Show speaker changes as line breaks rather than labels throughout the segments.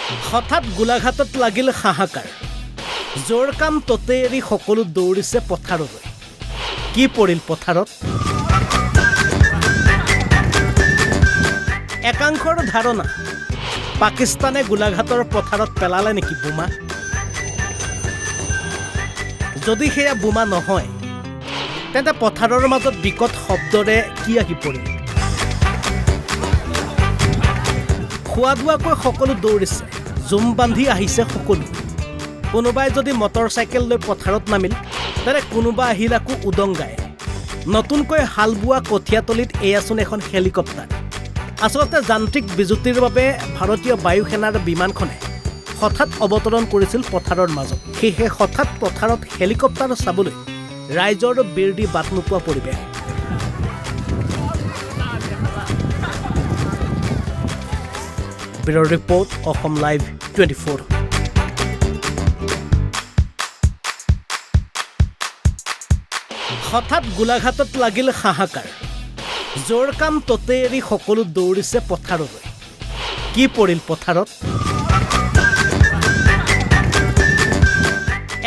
হঠাৎ গোলাঘাটত লাগিল হাহাকাৰ জোৰ কাম ততে এৰি সকলো দৌৰিছে পথাৰলৈ কি পৰিল পথাৰত একাংশৰ ধাৰণা পাকিস্তানে গোলাঘাটৰ পথাৰত পেলালে নেকি বোমা যদি সেয়া বোমা নহয় তেন্তে পথাৰৰ মাজত বিকট শব্দৰে কি আহি পৰিল খোৱা দুৱাকৈ সকলো দৌৰিছে জুম বান্ধি আহিছে সকলো কোনোবাই যদি মটৰ চাইকেল লৈ পথাৰত নামিল তেনে কোনোবা আহিল আকৌ উদংগাই নতুনকৈ হাল বোৱা কঠীয়াতলিত এয়াচোন এখন হেলিকপ্টাৰ আচলতে যান্ত্ৰিক বিজুতিৰ বাবে ভাৰতীয় বায়ু সেনাৰ বিমানখনে হঠাৎ অৱতৰণ কৰিছিল পথাৰৰ মাজত সেয়ে হঠাৎ পথাৰত হেলিকপ্টাৰ চাবলৈ ৰাইজৰ বীৰ দি বাট নোপোৱা পৰিৱেশ ব্যুৰ ৰিপৰ্ট অসম লাইভ 24 হঠাৎ গোলাঘাটত লাগিল হাহাকাৰ জোৰ কাম ততে এৰি সকলো দৌৰিছে পথাৰলৈ কি পৰিল পথাৰত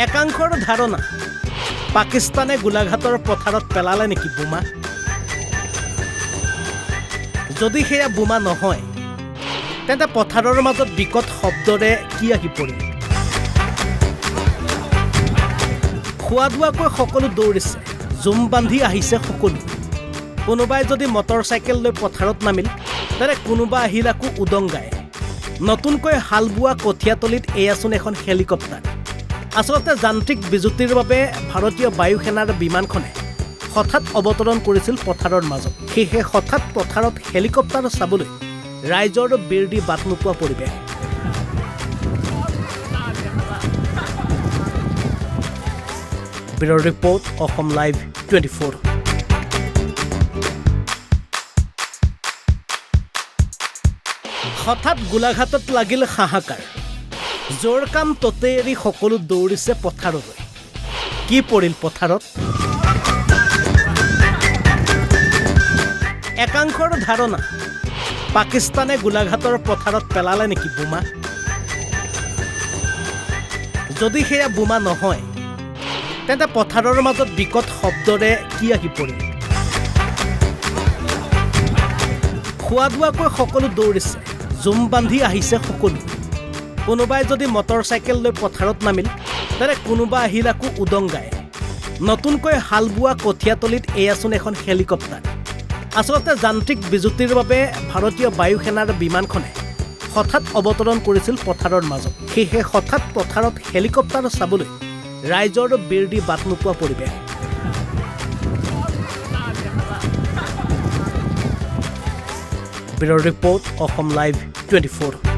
একাংশৰ ধাৰণা পাকিস্তানে গোলাঘাটৰ পথাৰত পেলালে নেকি বোমা যদি সেয়া বোমা নহয় তেন্তে পথাৰৰ মাজত বিকট শব্দৰে কি আহি পৰিল খোৱা দুৱাকৈ সকলো দৌৰিছে জুম বান্ধি আহিছে সকলো কোনোবাই যদি মটৰ চাইকেল লৈ পথাৰত নামিল তেনে কোনোবা আহিল আকৌ উদংগাই নতুনকৈ হাল বোৱা কঠীয়াতলিত এয়াচোন এখন হেলিকপ্টাৰ আচলতে যান্ত্ৰিক বিজুতিৰ বাবে ভাৰতীয় বায়ু সেনাৰ বিমানখনে হঠাৎ অৱতৰণ কৰিছিল পথাৰৰ মাজত সেয়ে হঠাৎ পথাৰত হেলিকপ্টাৰ চাবলৈ ৰাইজৰ বীৰ দি বাট নোপোৱা পৰিৱেশ ব্যুৰ ৰিপৰ্ট অসম লাইভ 24 হঠাৎ গোলাঘাটত লাগিল হাহাকাৰ জোৰ কাম ততে এৰি সকলো দৌৰিছে পথাৰলৈ কি পৰিল পথাৰত একাংশৰ ধাৰণা পাকিস্তানে গোলাঘাটৰ পথাৰত পেলালে নেকি বোমা যদি সেয়া বোমা নহয় তেন্তে পথাৰৰ মাজত বিকট শব্দৰে কি আহি পৰিল খোৱা দুৱাকৈ সকলো দৌৰিছে জুম বান্ধি আহিছে সকলো কোনোবাই যদি মটৰ চাইকেল লৈ পথাৰত নামিল তেনে কোনোবা আহিল আকৌ উদংগাই নতুনকৈ হাল বোৱা কঠীয়াতলিত এয়াচোন এখন হেলিকপ্টাৰ আচলতে যান্ত্ৰিক বিজুতিৰ বাবে ভাৰতীয় বায়ু সেনাৰ বিমানখনে হঠাৎ অৱতৰণ কৰিছিল পথাৰৰ মাজত সেয়ে হঠাৎ পথাৰত হেলিকপ্টাৰ চাবলৈ ৰাইজৰ বীৰ দি বাট নোপোৱা পৰিৱেশ ব্যুৰ ৰিপৰ্ট অসম লাইভ 24